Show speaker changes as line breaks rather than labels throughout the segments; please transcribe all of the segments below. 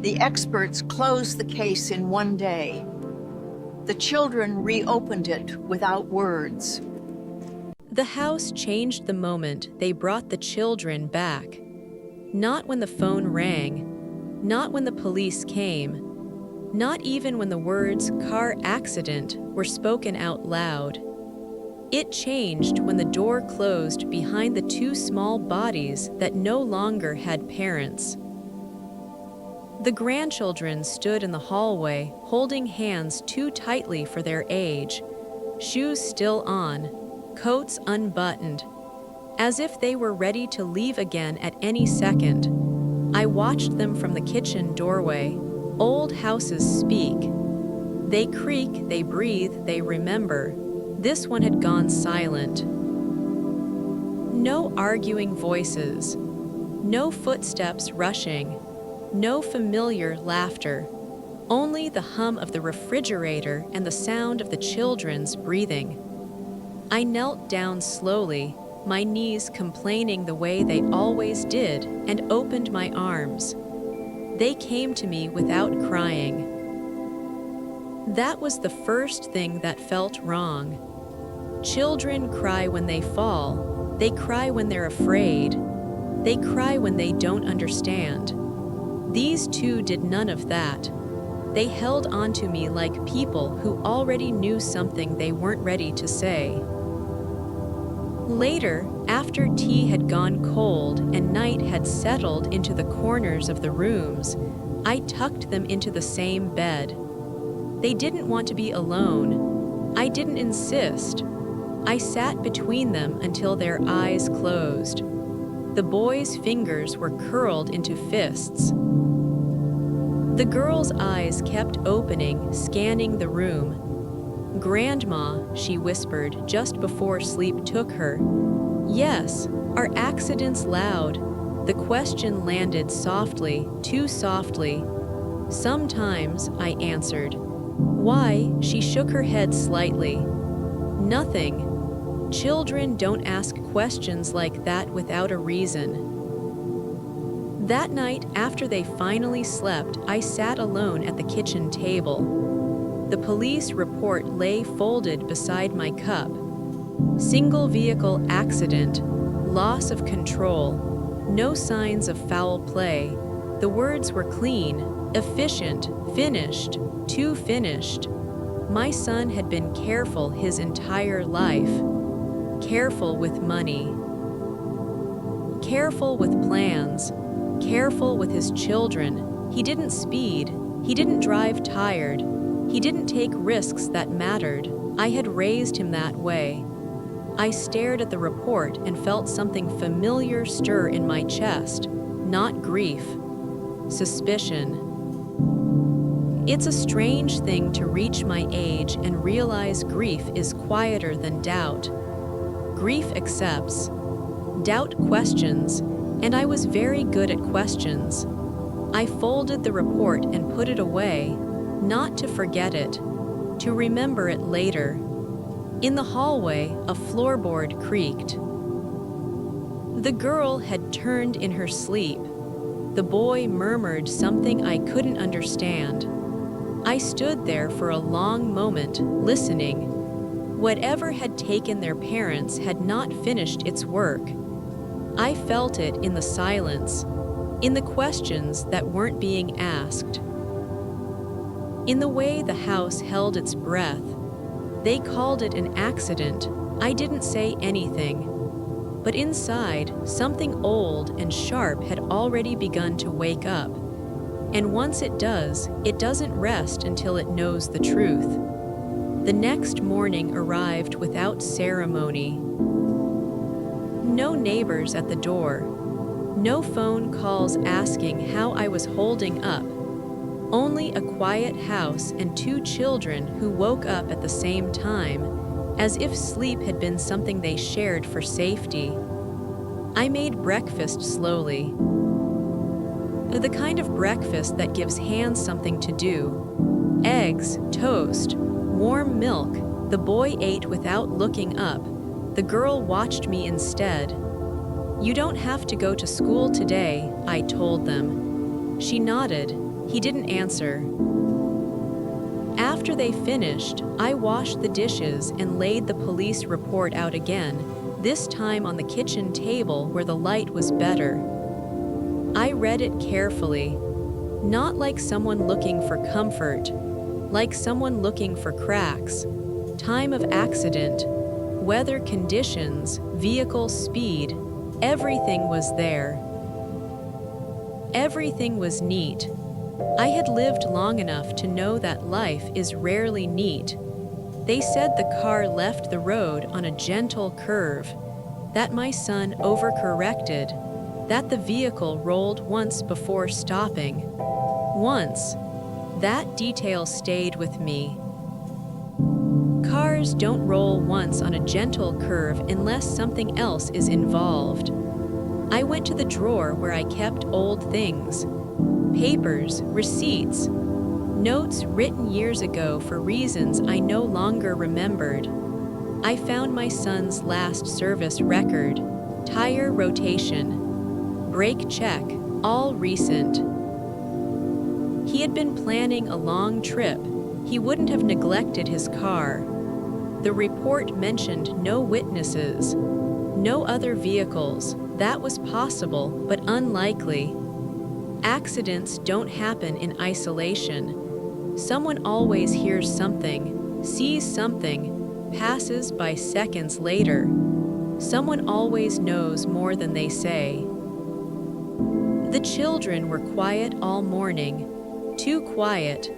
The experts closed the case in one day. The children reopened it without words.
The house changed the moment they brought the children back. Not when the phone rang, not when the police came, not even when the words "car accident" were spoken out loud. It changed when the door closed behind the two small bodies that no longer had parents. The grandchildren stood in the hallway, holding hands too tightly for their age, shoes still on, coats unbuttoned, as if they were ready to leave again at any second. I watched them from the kitchen doorway. Old houses speak. They creak, they breathe, they remember. This one had gone silent. No arguing voices, no footsteps rushing, no familiar laughter, only the hum of the refrigerator and the sound of the children's breathing. I knelt down slowly, my knees complaining the way they always did, and opened my arms. They came to me without crying. That was the first thing that felt wrong. Children cry when they fall. They cry when they're afraid. They cry when they don't understand. These two did none of that. They held onto me like people who already knew something they weren't ready to say. Later, after tea had gone cold and night had settled into the corners of the rooms, I tucked them into the same bed. They didn't want to be alone. I didn't insist. I sat between them until their eyes closed. The boy's fingers were curled into fists. The girl's eyes kept opening, scanning the room. "Grandma," she whispered just before sleep took her. "Yes, are accidents loud?" The question landed softly, too softly. "Sometimes," I answered. "Why?" She shook her head slightly. "Nothing. Children don't ask questions like that without a reason." That night, after they finally slept, I sat alone at the kitchen table. The police report lay folded beside my cup. Single vehicle accident, loss of control, no signs of foul play. The words were clean, efficient, finished, too finished. My son had been careful his entire life. Careful with money. Careful with plans. Careful with his children. He didn't speed. He didn't drive tired. He didn't take risks that mattered. I had raised him that way. I stared at the report and felt something familiar stir in my chest. Not grief. Suspicion. It's a strange thing to reach my age and realize grief is quieter than doubt. Grief accepts. Doubt questions, and I was very good at questions. I folded the report and put it away, not to forget it, to remember it later. In the hallway, a floorboard creaked. The girl had turned in her sleep. The boy murmured something I couldn't understand. I stood there for a long moment, listening. Whatever had taken their parents had not finished its work. I felt it in the silence, in the questions that weren't being asked. In the way the house held its breath. They called it an accident. I didn't say anything. But inside, something old and sharp had already begun to wake up. And once it does, it doesn't rest until it knows the truth. The next morning arrived without ceremony. No neighbors at the door. No phone calls asking how I was holding up. Only a quiet house and two children who woke up at the same time, as if sleep had been something they shared for safety. I made breakfast slowly. The kind of breakfast that gives hands something to do. Eggs, toast, warm milk. The boy ate without looking up. The girl watched me instead. "You don't have to go to school today," I told them. She nodded. He didn't answer. After they finished, I washed the dishes and laid the police report out again, this time on the kitchen table where the light was better. I read it carefully, not like someone looking for comfort, like someone looking for cracks. Time of accident, weather conditions, vehicle speed, everything was there. Everything was neat. I had lived long enough to know that life is rarely neat. They said the car left the road on a gentle curve, that my son overcorrected, that the vehicle rolled once before stopping. Once. That detail stayed with me. Cars don't roll once on a gentle curve unless something else is involved. I went to the drawer where I kept old things. Papers, receipts, notes written years ago for reasons I no longer remembered. I found my son's last service record, tire rotation, brake check, all recent. He had been planning a long trip. He wouldn't have neglected his car. The report mentioned no witnesses, no other vehicles. That was possible, but unlikely. Accidents don't happen in isolation. Someone always hears something, sees something, passes by seconds later. Someone always knows more than they say. The children were quiet all morning. Too quiet.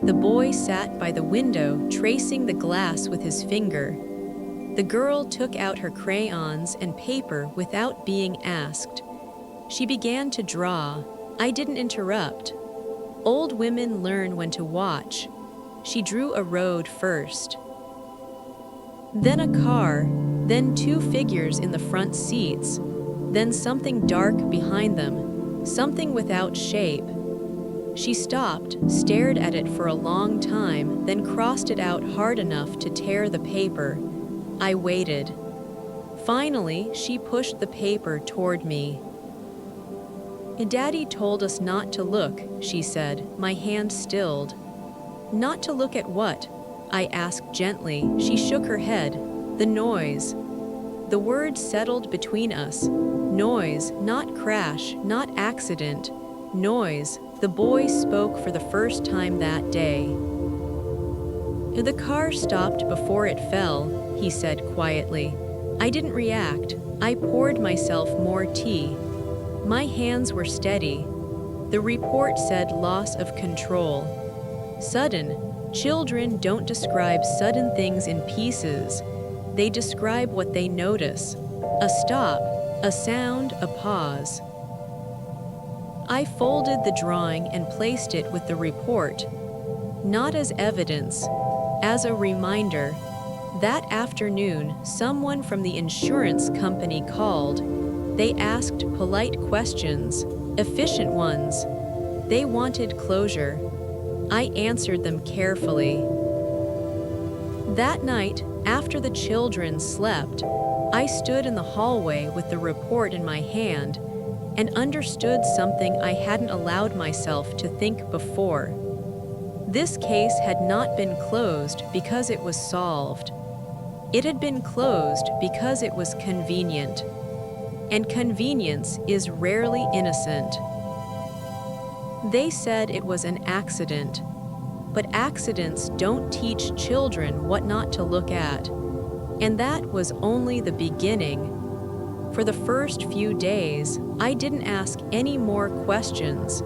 The boy sat by the window, tracing the glass with his finger. The girl took out her crayons and paper without being asked. She began to draw. I didn't interrupt. Old women learn when to watch. She drew a road first. Then a car, then two figures in the front seats, then something dark behind them, something without shape. She stopped, stared at it for a long time, then crossed it out hard enough to tear the paper. I waited. Finally, she pushed the paper toward me. "Daddy told us not to look," she said, my hand stilled. "Not to look at what?" I asked gently. She shook her head. "The noise." The word settled between us. Noise, not crash, not accident. Noise. The boy spoke for the first time that day. "The car stopped before it fell," he said quietly. I didn't react. I poured myself more tea. My hands were steady. The report said loss of control. Sudden. Children don't describe sudden things in pieces. They describe what they notice. A stop, a sound, a pause. I folded the drawing and placed it with the report. Not as evidence, as a reminder. That afternoon, someone from the insurance company called. They asked polite questions, efficient ones. They wanted closure. I answered them carefully. That night, after the children slept, I stood in the hallway with the report in my hand and understood something I hadn't allowed myself to think before. This case had not been closed because it was solved. It had been closed because it was convenient. And convenience is rarely innocent. They said it was an accident, but accidents don't teach children what not to look at. And that was only the beginning. For the first few days, I didn't ask any more questions,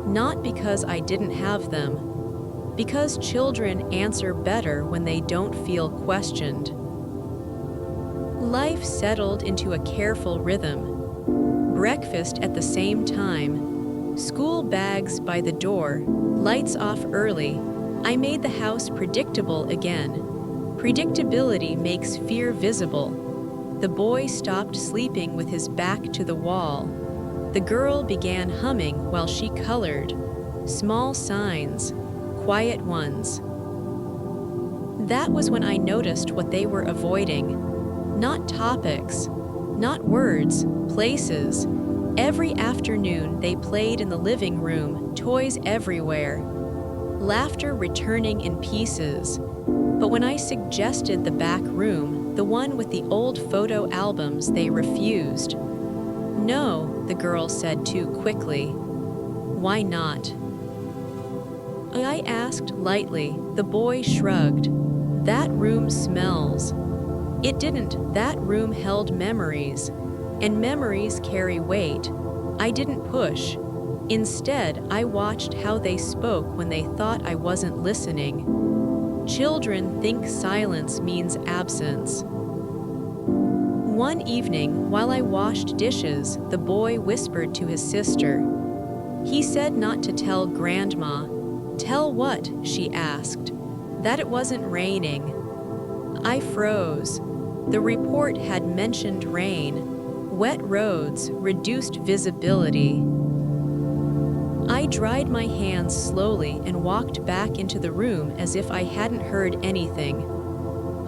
not because I didn't have them, because children answer better when they don't feel questioned. Life settled into a careful rhythm. Breakfast at the same time, school bags by the door, lights off early. I made the house predictable again. Predictability makes fear visible. The boy stopped sleeping with his back to the wall. The girl began humming while she colored. Small signs, quiet ones. That was when I noticed what they were avoiding. Not topics, not words, places. Every afternoon they played in the living room, toys everywhere, laughter returning in pieces. But when I suggested the back room, the one with the old photo albums, they refused. No, the girl said too quickly. Why not? I asked lightly. The boy shrugged. That room smells. It didn't. That room held memories, and memories carry weight. I didn't push. Instead, I watched how they spoke when they thought I wasn't listening. Children think silence means absence. One evening, while I washed dishes, the boy whispered to his sister. He said not to tell Grandma. Tell what? She asked. That it wasn't raining. I froze. The report had mentioned rain, wet roads, reduced visibility. I dried my hands slowly and walked back into the room as if I hadn't heard anything.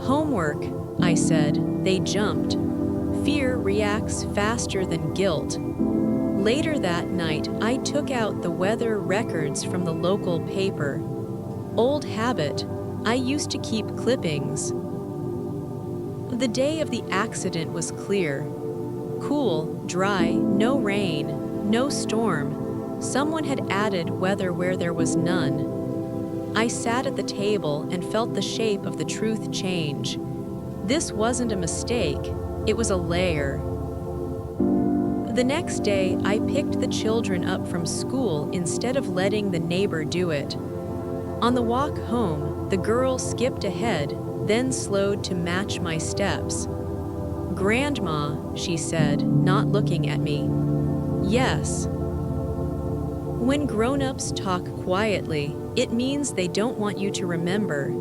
Homework, I said. They jumped. Fear reacts faster than guilt. Later that night, I took out the weather records from the local paper. Old habit. I used to keep clippings. The day of the accident was clear. Cool, dry, no rain, no storm. Someone had added weather where there was none. I sat at the table and felt the shape of the truth change. This wasn't a mistake, it was a layer. The next day, I picked the children up from school instead of letting the neighbor do it. On the walk home, the girl skipped ahead, then slowed to match my steps. Grandma, she said, not looking at me. Yes. When grown-ups talk quietly, it means they don't want you to remember.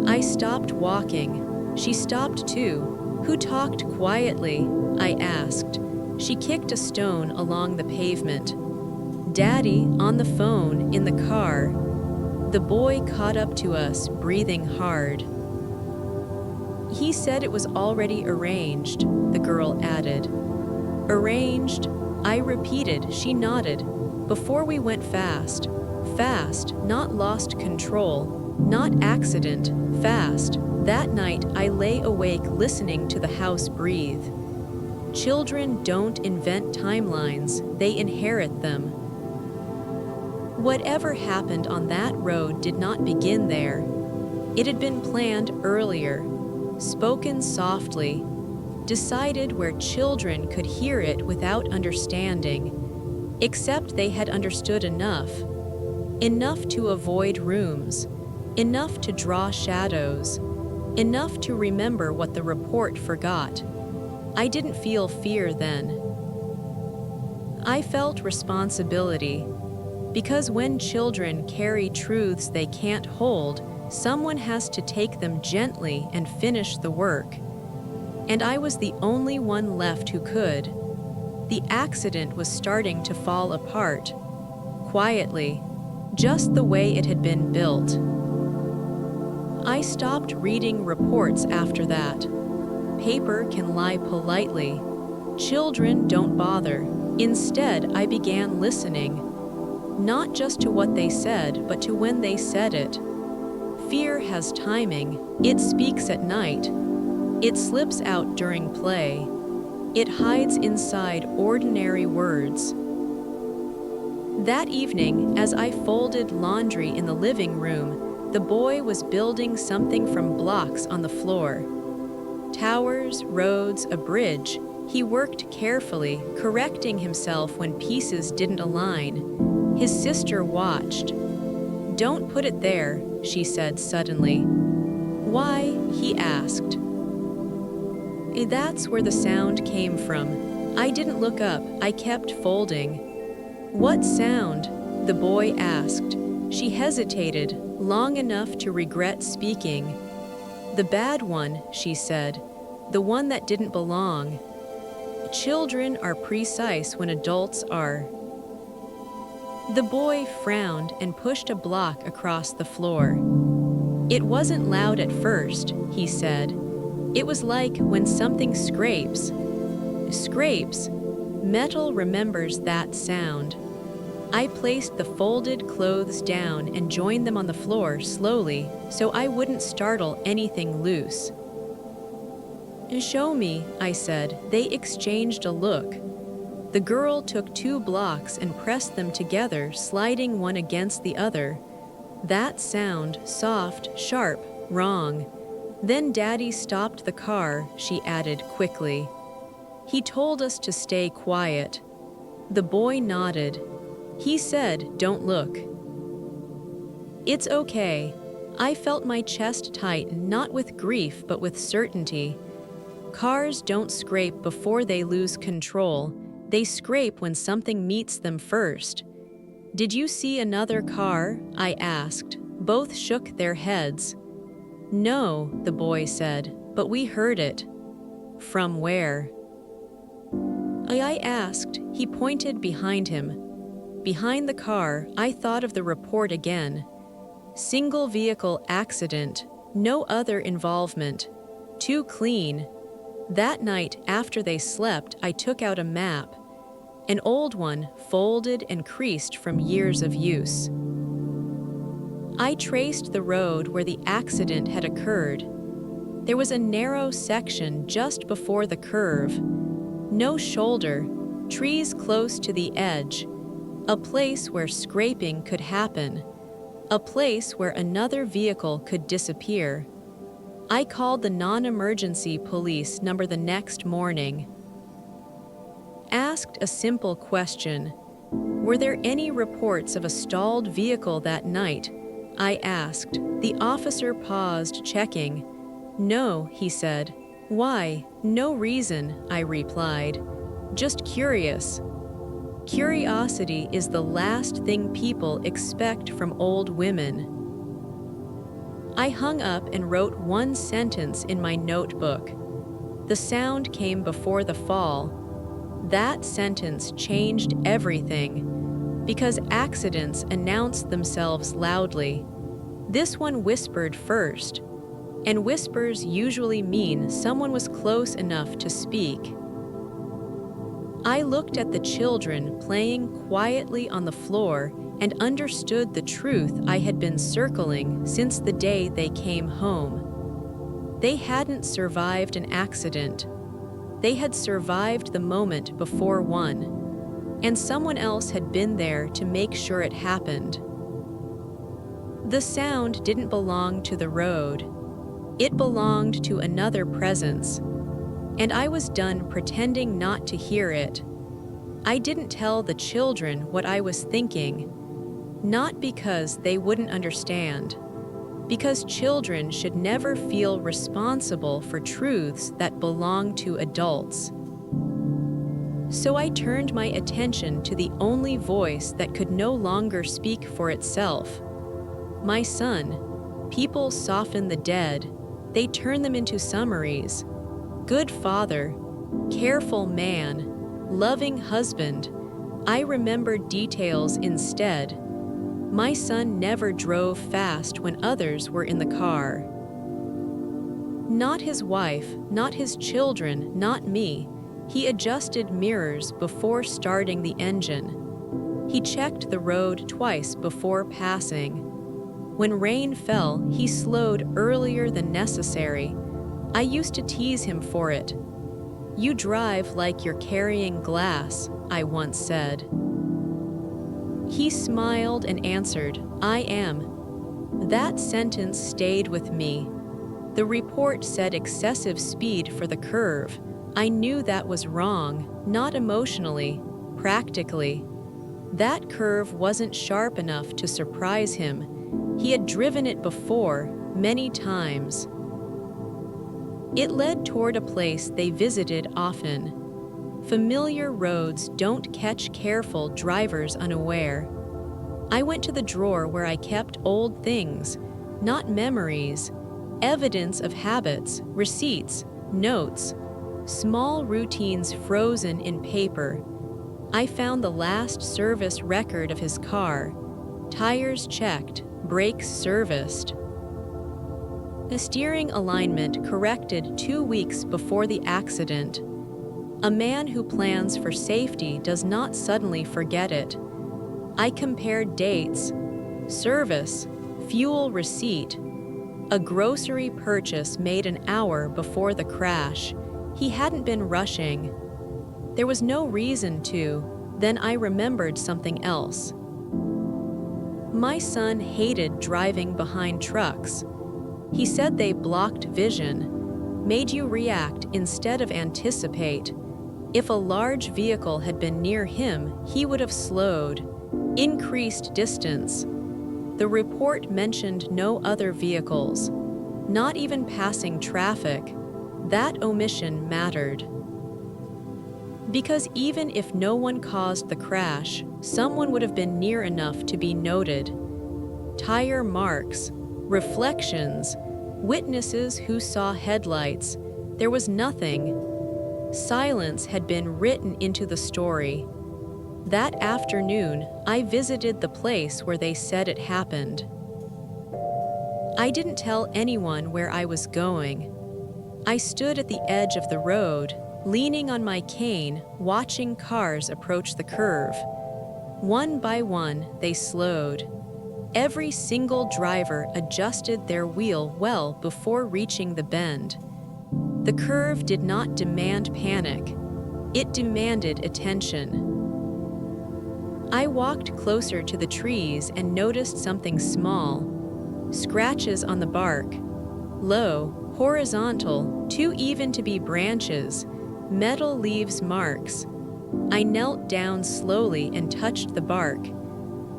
I stopped walking. She stopped too. Who talked quietly? I asked. She kicked a stone along the pavement. Daddy, on the phone, in the car. The boy caught up to us, breathing hard. He said it was already arranged, the girl added. Arranged? I repeated. She nodded. Before we went fast. Fast, not lost control, not accident, fast. That night, I lay awake listening to the house breathe. Children don't invent timelines, they inherit them. Whatever happened on that road did not begin there. It had been planned earlier, spoken softly, decided where children could hear it without understanding, except they had understood enough. Enough to avoid rooms, enough to draw shadows, enough to remember what the report forgot. I didn't feel fear then. I felt responsibility, because when children carry truths they can't hold, someone has to take them gently and finish the work. And I was the only one left who could. The accident was starting to fall apart, quietly, just the way it had been built. I stopped reading reports after that. Paper can lie politely. Children don't bother. Instead, I began listening, not just to what they said, but to when they said it. Fear has timing. It speaks at night. It slips out during play. It hides inside ordinary words. That evening, as I folded laundry in the living room, the boy was building something from blocks on the floor. Towers, roads, a bridge. He worked carefully, correcting himself when pieces didn't align. His sister watched. "Don't put it there," she said suddenly. "Why?" he asked. That's where the sound came from. I didn't look up. I kept folding. "What sound?" the boy asked. She hesitated, long enough to regret speaking. "The bad one," she said. "The one that didn't belong." Children are precise when adults are. The boy frowned and pushed a block across the floor. "It wasn't loud at first," he said. "It was like when something scrapes." "Scrapes?" Metal remembers that sound. I placed the folded clothes down and joined them on the floor slowly so I wouldn't startle anything loose. "Show me," I said. They exchanged a look. The girl took 2 blocks and pressed them together, sliding one against the other. That sound, soft, sharp, wrong. "Then Daddy stopped the car," she added quickly. "He told us to stay quiet." The boy nodded. He said, "Don't look." "It's okay." I felt my chest tighten, not with grief, but with certainty. Cars don't scrape before they lose control. They scrape when something meets them first. "Did you see another car?" I asked. Both shook their heads. "No," the boy said, "but we heard it." "From where?" I asked. He pointed behind him. Behind the car, I thought of the report again. Single vehicle accident, no other involvement. Too clean. That night, after they slept, I took out a map. An old one, folded and creased from years of use. I traced the road where the accident had occurred. There was a narrow section just before the curve. No shoulder, trees close to the edge. A place where scraping could happen. A place where another vehicle could disappear. I called the non-emergency police number the next morning. Asked a simple question. "Were there any reports of a stalled vehicle that night?" I asked. The officer paused, checking. "No," he said. "Why?" "No reason," I replied. "Just curious." Curiosity is the last thing people expect from old women. I hung up and wrote one sentence in my notebook. The sound came before the fall. That sentence changed everything, because accidents announce themselves loudly. This one whispered first, and whispers usually mean someone was close enough to speak. I looked at the children playing quietly on the floor and understood the truth I had been circling since the day they came home. They hadn't survived an accident. They had survived the moment before one, and someone else had been there to make sure it happened. The sound didn't belong to the road. It belonged to another presence, and I was done pretending not to hear it. I didn't tell the children what I was thinking, not because they wouldn't understand, because children should never feel responsible for truths that belong to adults. So I turned my attention to the only voice that could no longer speak for itself. My son. People soften the dead. They turn them into summaries. Good father, careful man, loving husband. I remembered details instead. My son never drove fast when others were in the car. Not his wife, not his children, not me. He adjusted mirrors before starting the engine. He checked the road twice before passing. When rain fell, he slowed earlier than necessary. I used to tease him for it. "You drive like you're carrying glass," I once said. He smiled and answered, "I am." That sentence stayed with me. The report said excessive speed for the curve. I knew that was wrong, not emotionally, practically. That curve wasn't sharp enough to surprise him. He had driven it before, many times. It led toward a place they visited often. Familiar roads don't catch careful drivers unaware. I went to the drawer where I kept old things, not memories, evidence of habits, receipts, notes, small routines frozen in paper. I found the last service record of his car, tires checked, brakes serviced. The steering alignment corrected 2 weeks before the accident. A man who plans for safety does not suddenly forget it. I compared dates, service, fuel receipt, a grocery purchase made an hour before the crash. He hadn't been rushing. There was no reason to. Then I remembered something else. My son hated driving behind trucks. He said they blocked vision, made you react instead of anticipate. If a large vehicle had been near him, he would have slowed, increased distance. The report mentioned no other vehicles, not even passing traffic. That omission mattered. Because even if no one caused the crash, someone would have been near enough to be noted. Tire marks, reflections, witnesses who saw headlights. There was nothing. Silence had been written into the story. That afternoon, I visited the place where they said it happened. I didn't tell anyone where I was going. I stood at the edge of the road, leaning on my cane, watching cars approach the curve. One by one, they slowed. Every single driver adjusted their wheel well before reaching the bend. The curve did not demand panic. It demanded attention. I walked closer to the trees and noticed something small. Scratches on the bark. Low, horizontal, too even to be branches. Metal leaves marks. I knelt down slowly and touched the bark.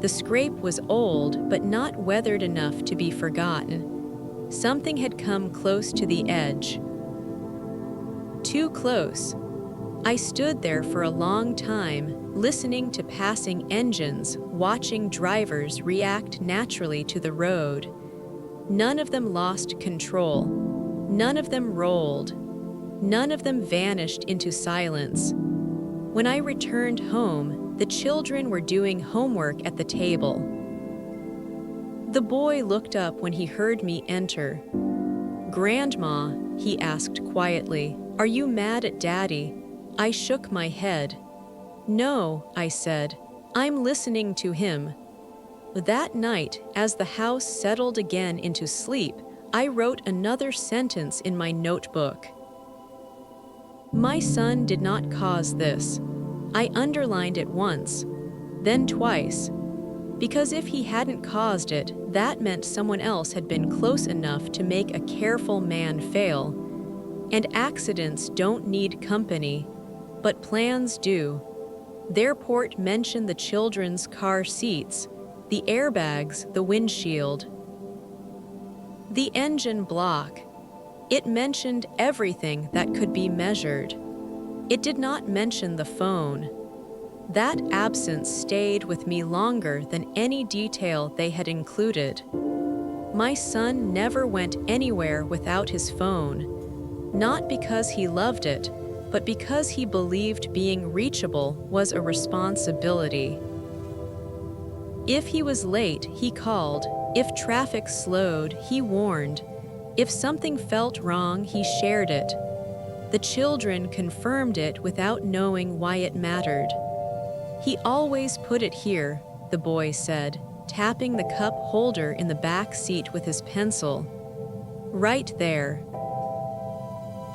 The scrape was old, but not weathered enough to be forgotten. Something had come close to the edge. Too close. I stood there for a long time, listening to passing engines, watching drivers react naturally to the road. None of them lost control. None of them rolled. None of them vanished into silence. When I returned home, the children were doing homework at the table. The boy looked up when he heard me enter. "Grandma," he asked quietly, "are you mad at Daddy?" I shook my head. "No," I said, "I'm listening to him." That night, as the house settled again into sleep, I wrote another sentence in my notebook. My son did not cause this. I underlined it once, then twice. Because if he hadn't caused it, that meant someone else had been close enough to make a careful man fail. And accidents don't need company, but plans do. Their report mentioned the children's car seats, the airbags, the windshield. The engine block. It mentioned everything that could be measured. It did not mention the phone. That absence stayed with me longer than any detail they had included. My son never went anywhere without his phone, not because he loved it, but because he believed being reachable was a responsibility. If he was late, he called. If traffic slowed, he warned. If something felt wrong, he shared it. The children confirmed it without knowing why it mattered. "He always put it here," the boy said, tapping the cup holder in the back seat with his pencil. "Right there."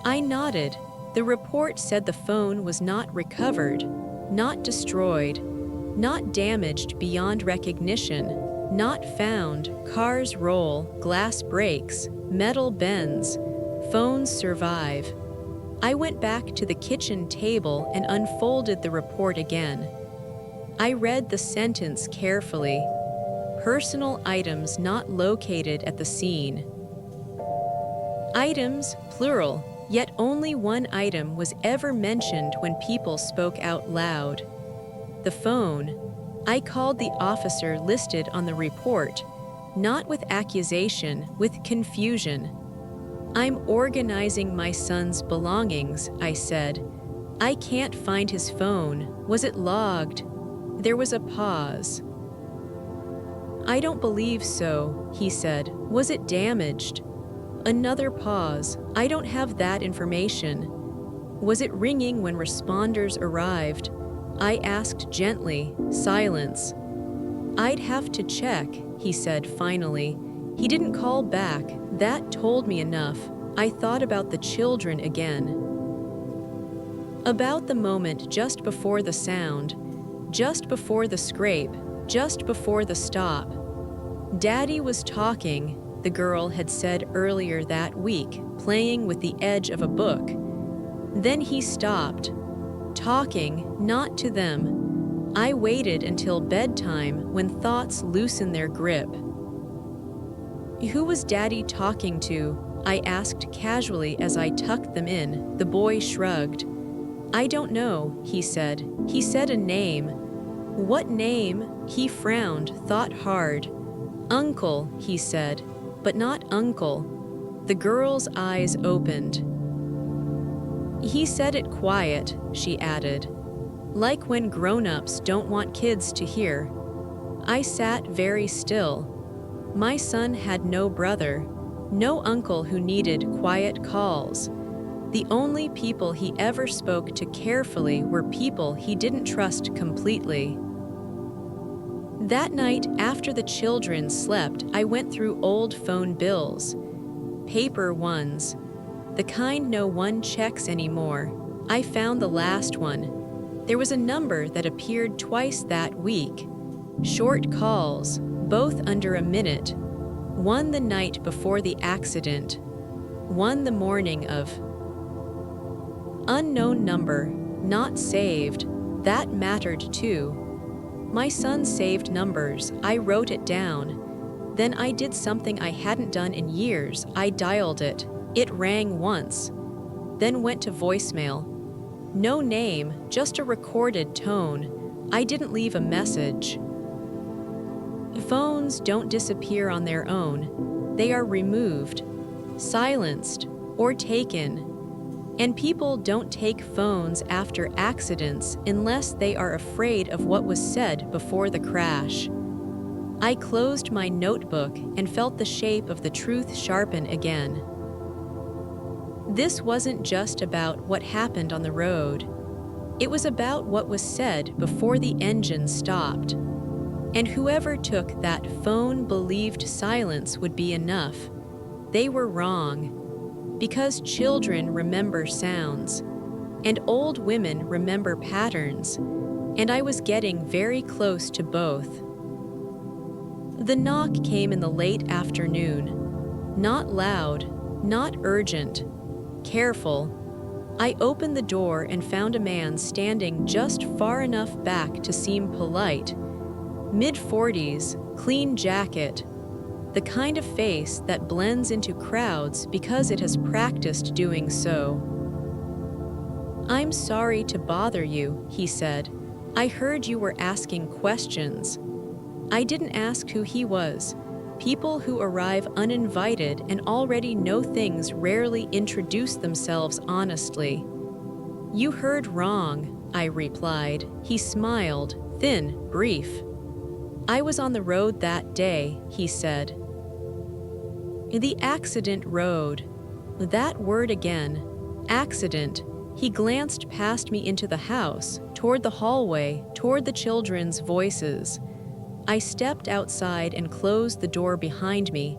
I nodded. The report said the phone was not recovered, not destroyed, not damaged beyond recognition, not found. Cars roll, glass breaks, metal bends. Phones survive. I went back to the kitchen table and unfolded the report again. I read the sentence carefully. Personal items not located at the scene. Items, plural, yet only one item was ever mentioned when people spoke out loud. The phone. I called the officer listed on the report, not with accusation, with confusion. "I'm organizing my son's belongings," I said. "I can't find his phone. Was it logged?" There was a pause. "I don't believe so," he said. "Was it damaged?" Another pause. "I don't have that information." Was it ringing when responders arrived? I asked gently. Silence. I'd have to check, he said finally. He didn't call back. That told me enough. I thought about the children again. About the moment just before the sound, just before the scrape, just before the stop. Daddy was talking, the girl had said earlier that week, playing with the edge of a book. Then he stopped. Talking, not to them. I waited until bedtime when thoughts loosen their grip. Who was Daddy talking to? I asked casually as I tucked them in. The boy shrugged. I don't know, he said. He said a name. What name? He frowned, thought hard. Uncle, he said, but not uncle. The girl's eyes opened. He said it quiet, she added, like when grown-ups don't want kids to hear. I sat very still. My son had no brother, no uncle who needed quiet calls. The only people he ever spoke to carefully were people he didn't trust completely. That night, after the children slept, I went through old phone bills. Paper ones. The kind no one checks anymore. I found the last one. There was a number that appeared twice that week. Short calls, both under a minute. One the night before the accident. One the morning of. Unknown number, not saved. That mattered too. My son saved numbers. I wrote it down. Then I did something I hadn't done in years. I dialed it. It rang once, then went to voicemail. No name, just a recorded tone. I didn't leave a message. Phones don't disappear on their own. They are removed, silenced, or taken. And people don't take phones after accidents unless they are afraid of what was said before the crash. I closed my notebook and felt the shape of the truth sharpen again. This wasn't just about what happened on the road. It was about what was said before the engine stopped. And whoever took that phone believed silence would be enough. They were wrong. Because children remember sounds, and old women remember patterns, and I was getting very close to both. The knock came in the late afternoon. Not loud, not urgent. Careful. I opened the door and found a man standing just far enough back to seem polite. Mid-40s, clean jacket. The kind of face that blends into crowds because it has practiced doing so. I'm sorry to bother you, he said. I heard you were asking questions. I didn't ask who he was. People who arrive uninvited and already know things rarely introduce themselves honestly. You heard wrong, I replied. He smiled, thin, brief. I was on the road that day, he said. The accident road. That word again. Accident. He glanced past me into the house, toward the hallway, toward the children's voices. I stepped outside and closed the door behind me.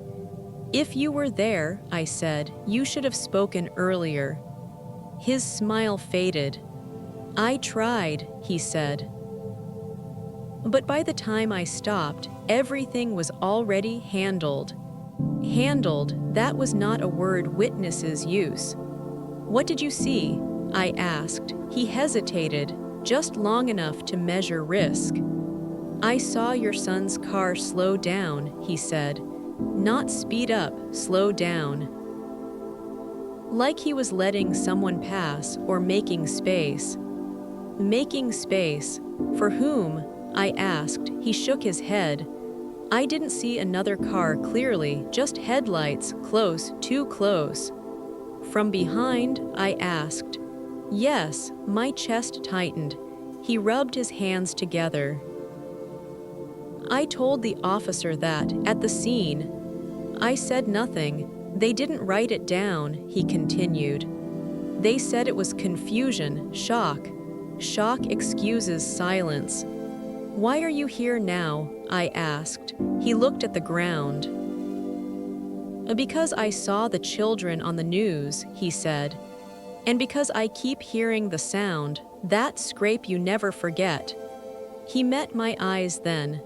If you were there, I said, you should have spoken earlier. His smile faded. I tried, he said. But by the time I stopped, everything was already handled. Handled, that was not a word witnesses use. What did you see? I asked. He hesitated, just long enough to measure risk. I saw your son's car slow down, he said. Not speed up, slow down. Like he was letting someone pass or making space. Making space. For whom? I asked. He shook his head. I didn't see another car clearly, just headlights, close, too close. From behind? I asked. Yes, my chest tightened. He rubbed his hands together. I told the officer that, at the scene. I said nothing. They didn't write it down, he continued. They said it was confusion, shock. Shock excuses silence. "Why are you here now?" I asked. He looked at the ground. "Because I saw the children on the news," he said. "And because I keep hearing the sound, that scrape you never forget." He met my eyes then.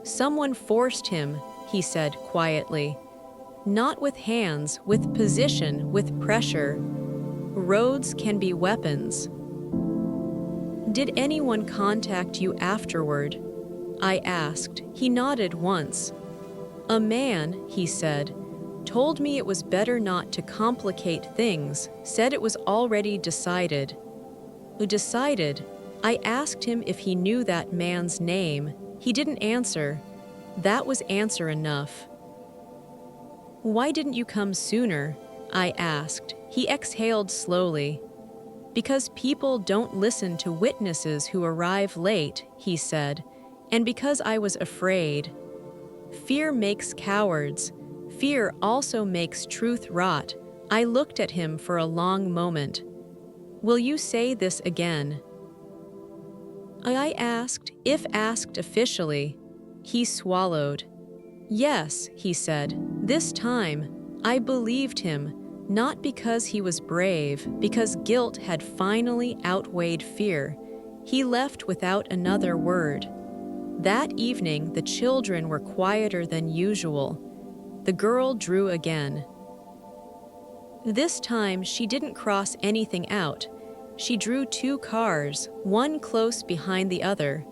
"Someone forced him," he said quietly. "Not with hands, with position, with pressure. Roads can be weapons." "Did anyone contact you afterward?" I asked. He nodded once. "A man," he said, "told me it was better not to complicate things, said it was already decided." Decided? I asked him if he knew that man's name. He didn't answer. That was answer enough. "Why didn't you come sooner?" I asked. He exhaled slowly. "Because people don't listen to witnesses who arrive late," he said, "and because I was afraid. Fear makes cowards. Fear also makes truth rot." I looked at him for a long moment. "Will you say this again?" I asked, if asked officially. He swallowed. "Yes," he said, "this time." I believed him, not because he was brave, because guilt had finally outweighed fear. He left without another word. That evening, the children were quieter than usual. The girl drew again. This time, she didn't cross anything out. She drew 2 cars, one close behind the other.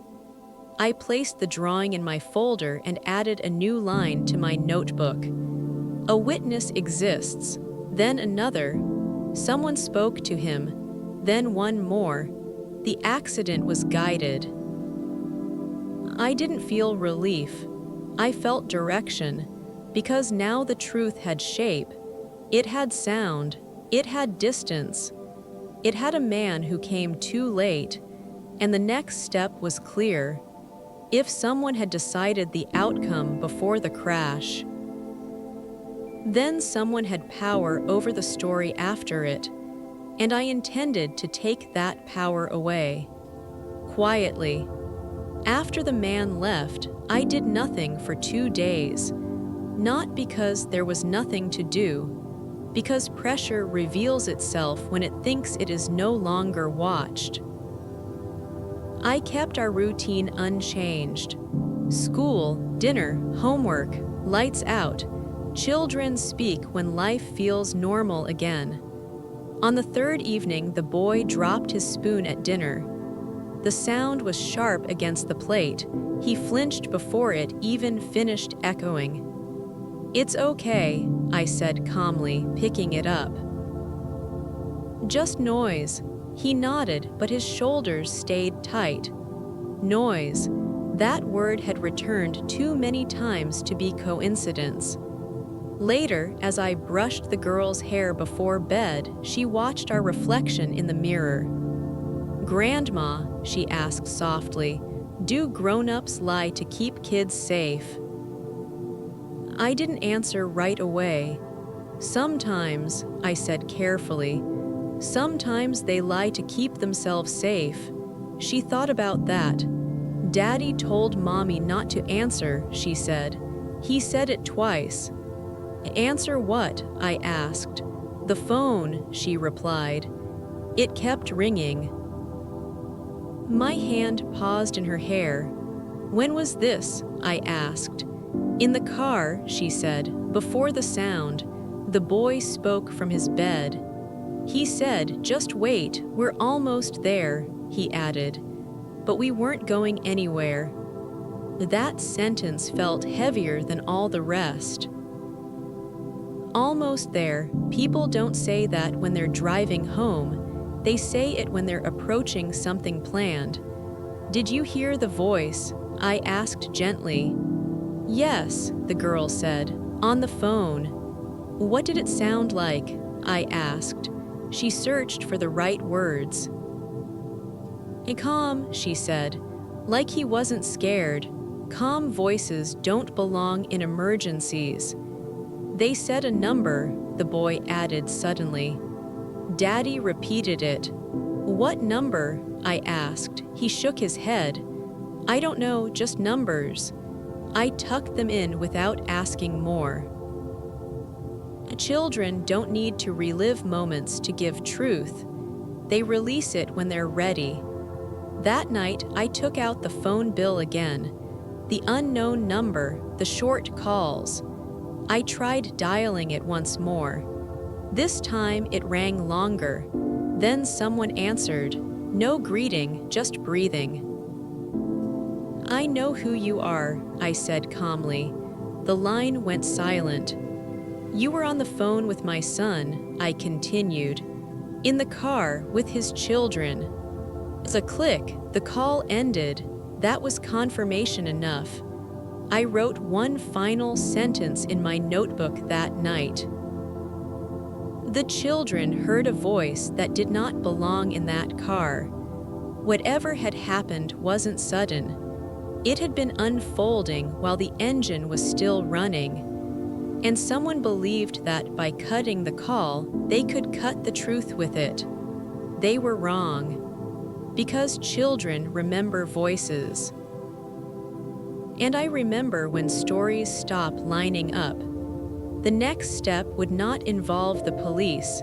I placed the drawing in my folder and added a new line to my notebook. "A witness exists," then another. Someone spoke to him, then one more. The accident was guided. I didn't feel relief. I felt direction, because now the truth had shape. It had sound. It had distance. It had a man who came too late, and the next step was clear. If someone had decided the outcome before the crash, then someone had power over the story after it, and I intended to take that power away. Quietly. After the man left, I did nothing for 2 days. Not because there was nothing to do, because pressure reveals itself when it thinks it is no longer watched. I kept our routine unchanged. School, dinner, homework, lights out. Children speak when life feels normal again. On the 3rd evening, the boy dropped his spoon at dinner. The sound was sharp against the plate. He flinched before it even finished echoing. "It's okay," I said calmly, picking it up. "Just noise." He nodded, but his shoulders stayed tight. Noise. That word had returned too many times to be coincidence. Later, as I brushed the girl's hair before bed, she watched our reflection in the mirror. "Grandma," she asked softly, "do grown-ups lie to keep kids safe?" I didn't answer right away. "Sometimes," I said carefully. "Sometimes they lie to keep themselves safe." She thought about that. "Daddy told Mommy not to answer," she said. "He said it twice." "Answer what?" I asked. "The phone," she replied. It kept ringing. My hand paused in her hair. "When was this?" I asked. "In the car," she said, "before the sound." The boy spoke from his bed. He said, "Just wait, we're almost there," he added. But we weren't going anywhere. That sentence felt heavier than all the rest. Almost there. People don't say that when they're driving home. They say it when they're approaching something planned. "Did you hear the voice?" I asked gently. "Yes," the girl said, "on the phone." "What did it sound like?" I asked. She searched for the right words. "Calm," she said, like he wasn't scared. Calm voices don't belong in emergencies. "They said a number," the boy added suddenly. Daddy repeated it. "What number?" I asked. He shook his head. "I don't know, just numbers." I tucked them in without asking more. Children don't need to relive moments to give truth. They release it when they're ready. That night, I took out the phone bill again. The unknown number, the short calls. I tried dialing it once more. This time it rang longer. Then someone answered. No greeting, just breathing. "I know who you are," I said calmly. The line went silent. "You were on the phone with my son," I continued. "In the car with his children." As a click, the call ended. That was confirmation enough. I wrote one final sentence in my notebook that night. The children heard a voice that did not belong in that car. Whatever had happened wasn't sudden. It had been unfolding while the engine was still running. And someone believed that by cutting the call, they could cut the truth with it. They were wrong. Because children remember voices. And I remember when stories stop lining up. The next step would not involve the police.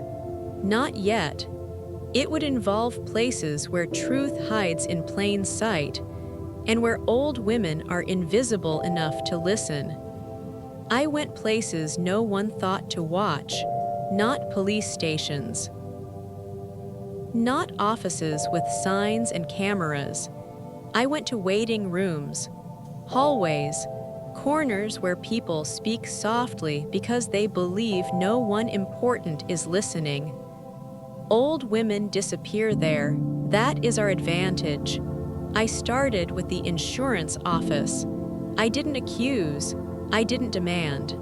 Not yet. It would involve places where truth hides in plain sight, and where old women are invisible enough to listen. I went places no one thought to watch, not police stations. Not offices with signs and cameras. I went to waiting rooms, hallways, corners where people speak softly because they believe no one important is listening. Old women disappear there. That is our advantage. I started with the insurance office. I didn't accuse. I didn't demand.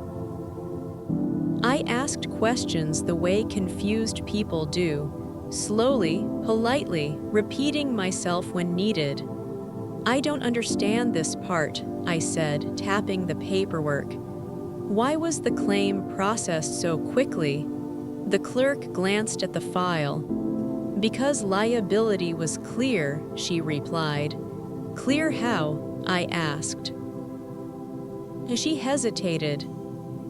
I asked questions the way confused people do, slowly, politely, repeating myself when needed. "I don't understand this part," I said, tapping the paperwork. "Why was the claim processed so quickly?" The clerk glanced at the file. "Because liability was clear," she replied. "Clear how?" I asked. She hesitated.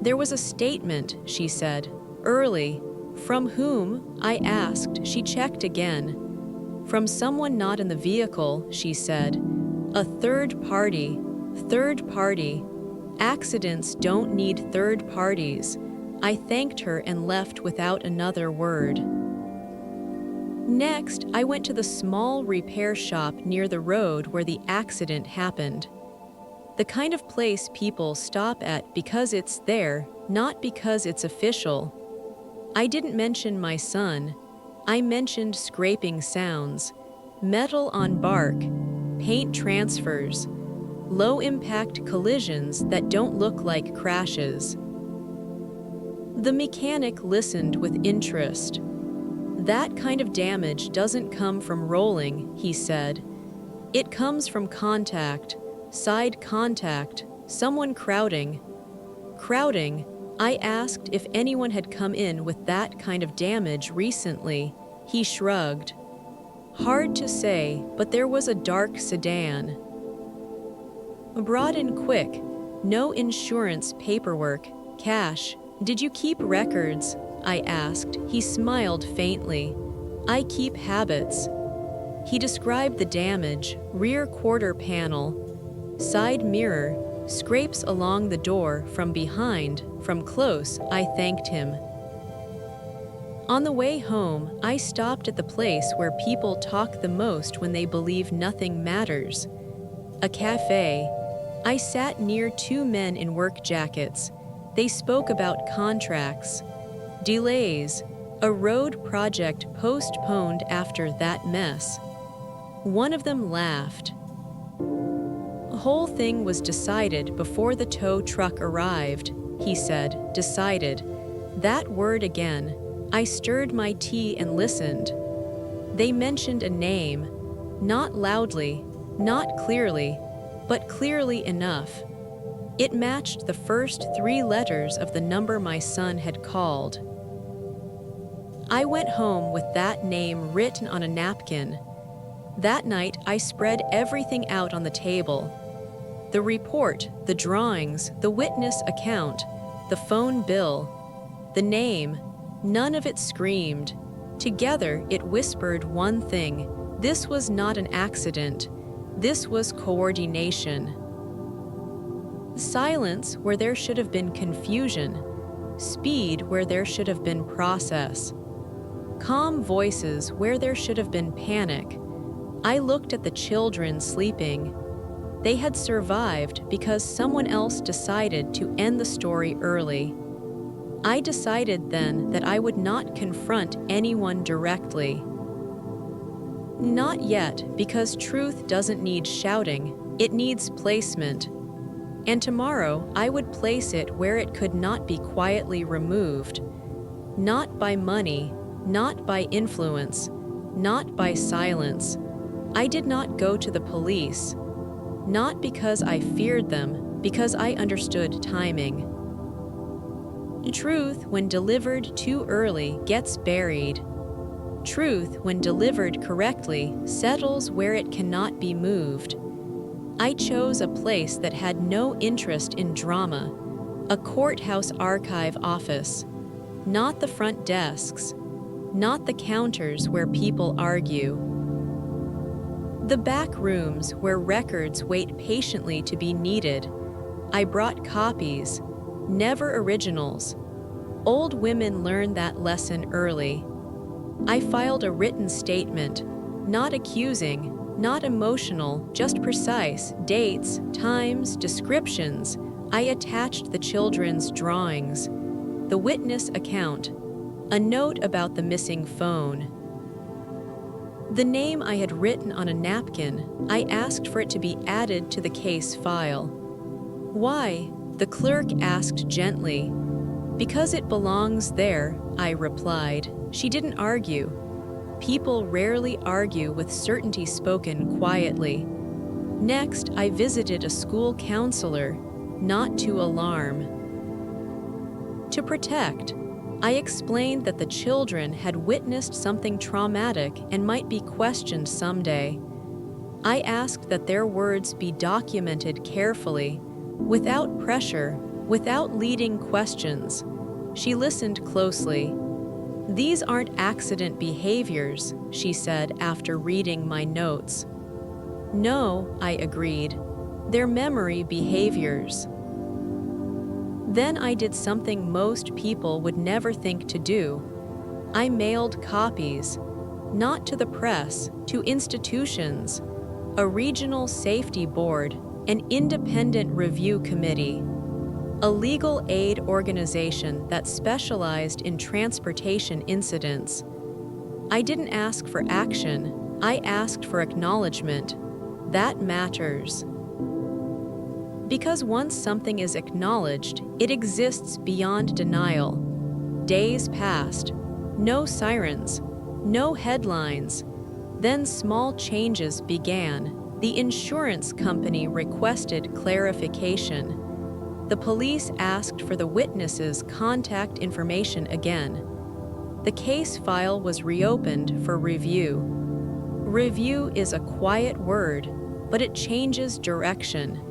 "There was a statement," she said. "Early." "From whom?" I asked. She checked again. "From someone not in the vehicle," she said. "A third party. Third party. Accidents don't need third parties." I thanked her and left without another word. Next, I went to the small repair shop near the road where the accident happened. The kind of place people stop at because it's there, not because it's official. I didn't mention my son. I mentioned scraping sounds, metal on bark, paint transfers, low-impact collisions that don't look like crashes. The mechanic listened with interest. "That kind of damage doesn't come from rolling," he said. "It comes from contact, side contact, someone crowding." Crowding? I asked if anyone had come in with that kind of damage recently. He shrugged. "Hard to say, but there was a dark sedan." Brought in quick. No insurance paperwork, cash. "Did you keep records?" I asked. He smiled faintly. "I keep habits." He described the damage: rear quarter panel, side mirror, scrapes along the door from behind, from close. I thanked him. On the way home, I stopped at the place where people talk the most when they believe nothing matters. A cafe. I sat near two men in work jackets. They spoke about contracts, delays, a road project postponed after that mess. One of them laughed. The whole thing was decided before the tow truck arrived, he said, decided. That word again. I stirred my tea and listened. They mentioned a name, not loudly, not clearly, but clearly enough. It matched the first 3 letters of the number my son had called. I went home with that name written on a napkin. That night, I spread everything out on the table. The report, the drawings, the witness account, the phone bill, the name, none of it screamed. Together, it whispered one thing: this was not an accident. This was coordination. Silence where there should have been confusion. Speed where there should have been process. Calm voices where there should have been panic. I looked at the children sleeping. They had survived because someone else decided to end the story early. I decided then that I would not confront anyone directly. Not yet, because truth doesn't need shouting, it needs placement. And tomorrow I would place it where it could not be quietly removed. Not by money, not by influence, not by silence. I did not go to the police. Not because I feared them, because I understood timing. Truth, when delivered too early, gets buried. Truth, when delivered correctly, settles where it cannot be moved. I chose a place that had no interest in drama, a courthouse archive office, not the front desks, not the counters where people argue. The back rooms where records wait patiently to be needed. I brought copies, never originals. Old women learn that lesson early. I filed a written statement, not accusing, not emotional, just precise, dates, times, descriptions. I attached the children's drawings, the witness account, a note about the missing phone. The name I had written on a napkin, I asked for it to be added to the case file. Why? The clerk asked gently. Because it belongs there, I replied. She didn't argue. People rarely argue with certainty spoken quietly. Next, I visited a school counselor, not to alarm. To protect. I explained that the children had witnessed something traumatic and might be questioned someday. I asked that their words be documented carefully, without pressure, without leading questions. She listened closely. These aren't accident behaviors, she said after reading my notes. No, I agreed. They're memory behaviors. Then I did something most people would never think to do. I mailed copies, not to the press, to institutions, a regional safety board, an independent review committee, a legal aid organization that specialized in transportation incidents. I didn't ask for action, I asked for acknowledgement. That matters. Because once something is acknowledged, it exists beyond denial. Days passed, no sirens, no headlines. Then small changes began. The insurance company requested clarification. The police asked for the witnesses' contact information again. The case file was reopened for review. Review is a quiet word, but it changes direction.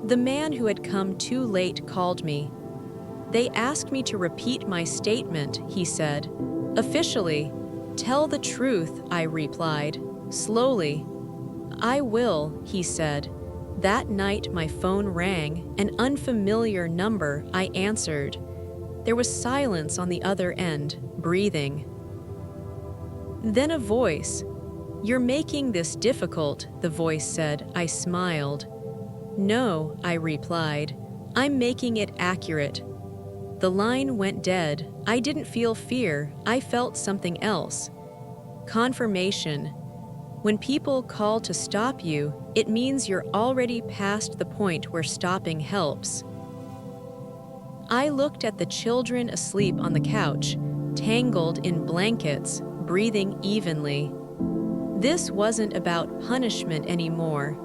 The man who had come too late called me. They asked me to repeat my statement, he said. Officially, tell the truth, I replied, slowly. I will, he said. That night my phone rang, an unfamiliar number. I answered. There was silence on the other end, breathing. Then a voice. You're making this difficult, the voice said. I smiled. No, I replied. I'm making it accurate. The line went dead. I didn't feel fear. I felt something else. Confirmation. When people call to stop you, it means you're already past the point where stopping helps. I looked at the children asleep on the couch, tangled in blankets, breathing evenly. This wasn't about punishment anymore.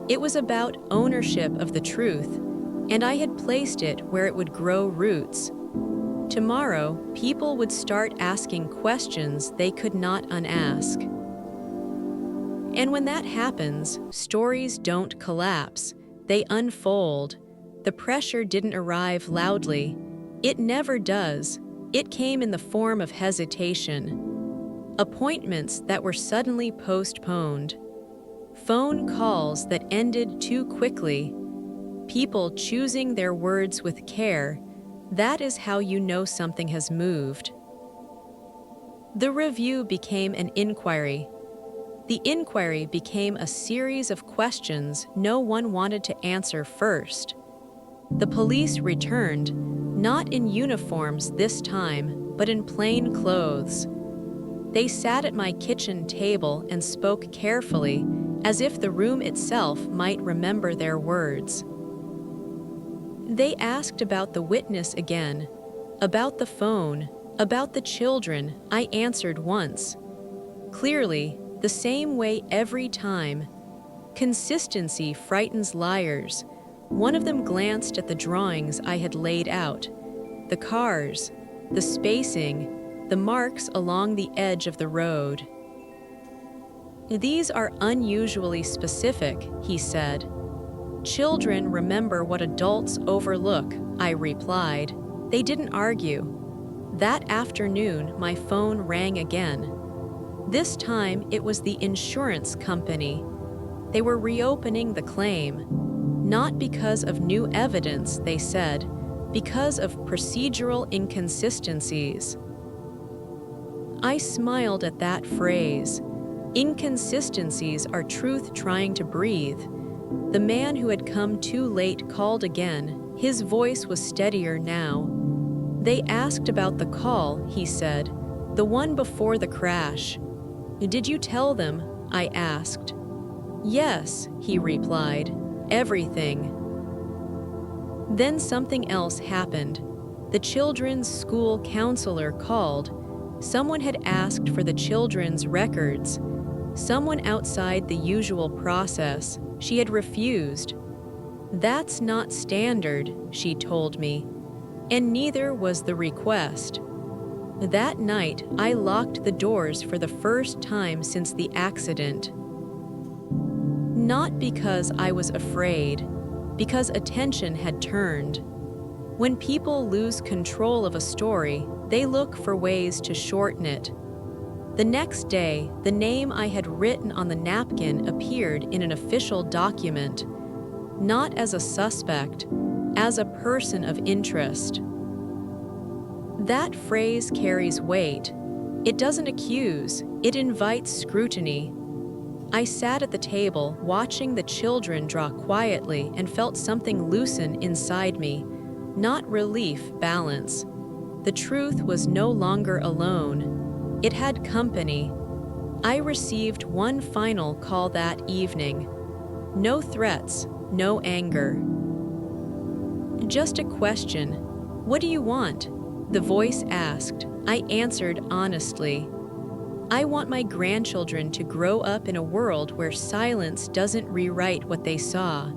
It was about ownership of the truth, and I had placed it where it would grow roots. Tomorrow, people would start asking questions they could not unask. And when that happens, stories don't collapse, they unfold. The pressure didn't arrive loudly. It never does. It came in the form of hesitation. Appointments that were suddenly postponed. Phone calls that ended too quickly. People choosing their words with care. That is how you know something has moved. The review became an inquiry. The inquiry became a series of questions no one wanted to answer first. The police returned, not in uniforms this time, but in plain clothes. They sat at my kitchen table and spoke carefully, as if the room itself might remember their words. They asked about the witness again, about the phone, about the children. I answered once. Clearly, the same way every time. Consistency frightens liars. One of them glanced at the drawings I had laid out. The cars, the spacing, the marks along the edge of the road. These are unusually specific, he said. Children remember what adults overlook, I replied. They didn't argue. That afternoon, my phone rang again. This time, it was the insurance company. They were reopening the claim. Not because of new evidence, they said, because of procedural inconsistencies. I smiled at that phrase. Inconsistencies are truth trying to breathe. The man who had come too late called again. His voice was steadier now. They asked about the call, he said, the one before the crash. Did you tell them? I asked. Yes, he replied. Everything. Then something else happened. The children's school counselor called. Someone had asked for the children's records. Someone outside the usual process. She had refused. That's not standard, she told me, and neither was the request. That night, I locked the doors for the first time since the accident. Not because I was afraid, because attention had turned. When people lose control of a story, they look for ways to shorten it. The next day, the name I had written on the napkin appeared in an official document, not as a suspect, as a person of interest. That phrase carries weight. It doesn't accuse, it invites scrutiny. I sat at the table, watching the children draw quietly, and felt something loosen inside me. Not relief, balance. The truth was no longer alone. It had company. I received one final call that evening. No threats, no anger. Just a question. What do you want? The voice asked. I answered honestly. I want my grandchildren to grow up in a world where silence doesn't rewrite what they saw.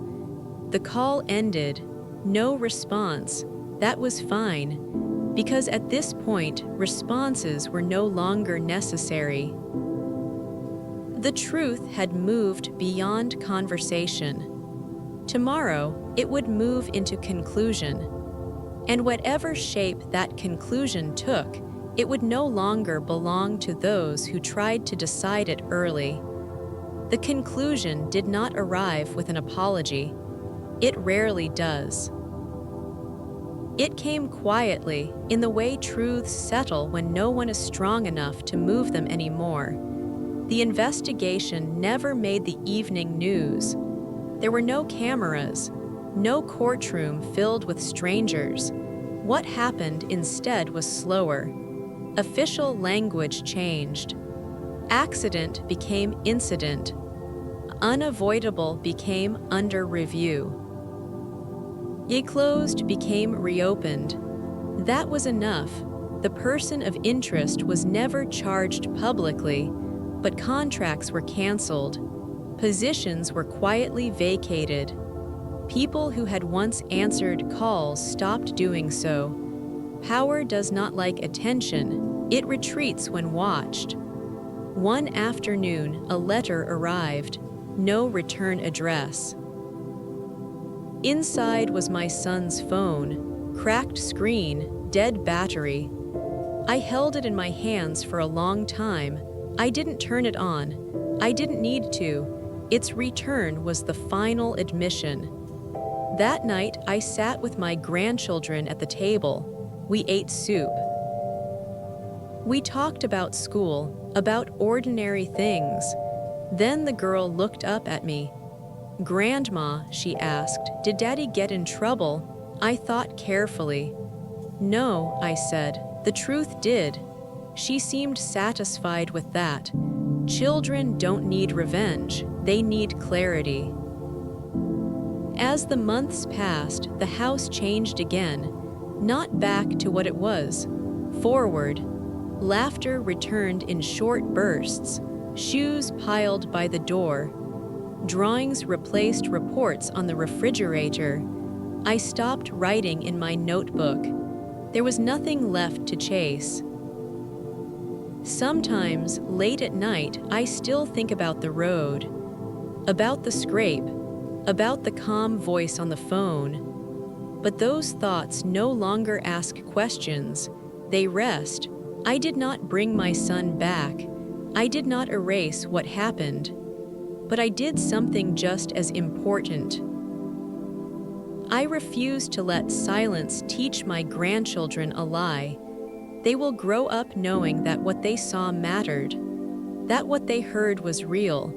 The call ended. No response. That was fine. Because at this point, responses were no longer necessary. The truth had moved beyond conversation. Tomorrow, it would move into conclusion. And whatever shape that conclusion took, it would no longer belong to those who tried to decide it early. The conclusion did not arrive with an apology. It rarely does. It came quietly, in the way truths settle when no one is strong enough to move them anymore. The investigation never made the evening news. There were no cameras, no courtroom filled with strangers. What happened instead was slower. Official language changed. Accident became incident. Unavoidable became under review. Closed became reopened. That was enough. The person of interest was never charged publicly, but contracts were canceled. Positions were quietly vacated. People who had once answered calls stopped doing so. Power does not like attention, it retreats when watched. One afternoon, a letter arrived, no return address. Inside was my son's phone, cracked screen, dead battery. I held it in my hands for a long time. I didn't turn it on. I didn't need to. Its return was the final admission. That night, I sat with my grandchildren at the table. We ate soup. We talked about school, about ordinary things. Then the girl looked up at me. "Grandma," she asked, "did Daddy get in trouble?" I thought carefully. "No," I said, "the truth did." She seemed satisfied with that. Children don't need revenge, they need clarity. As the months passed, the house changed again, not back to what it was, forward. Laughter returned in short bursts, shoes piled by the door. Drawings replaced reports on the refrigerator. I stopped writing in my notebook. There was nothing left to chase. Sometimes, late at night, I still think about the road, about the scrape, about the calm voice on the phone. But those thoughts no longer ask questions. They rest. I did not bring my son back. I did not erase what happened. But I did something just as important. I refuse to let silence teach my grandchildren a lie. They will grow up knowing that what they saw mattered, that what they heard was real.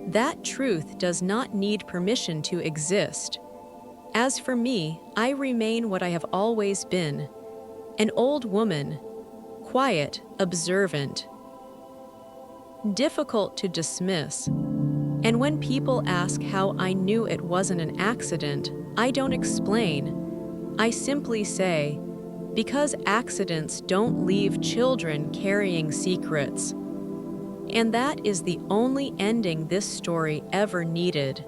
That truth does not need permission to exist. As for me, I remain what I have always been, an old woman, quiet, observant, difficult to dismiss. And when people ask how I knew it wasn't an accident, I don't explain. I simply say, because accidents don't leave children carrying secrets. And that is the only ending this story ever needed.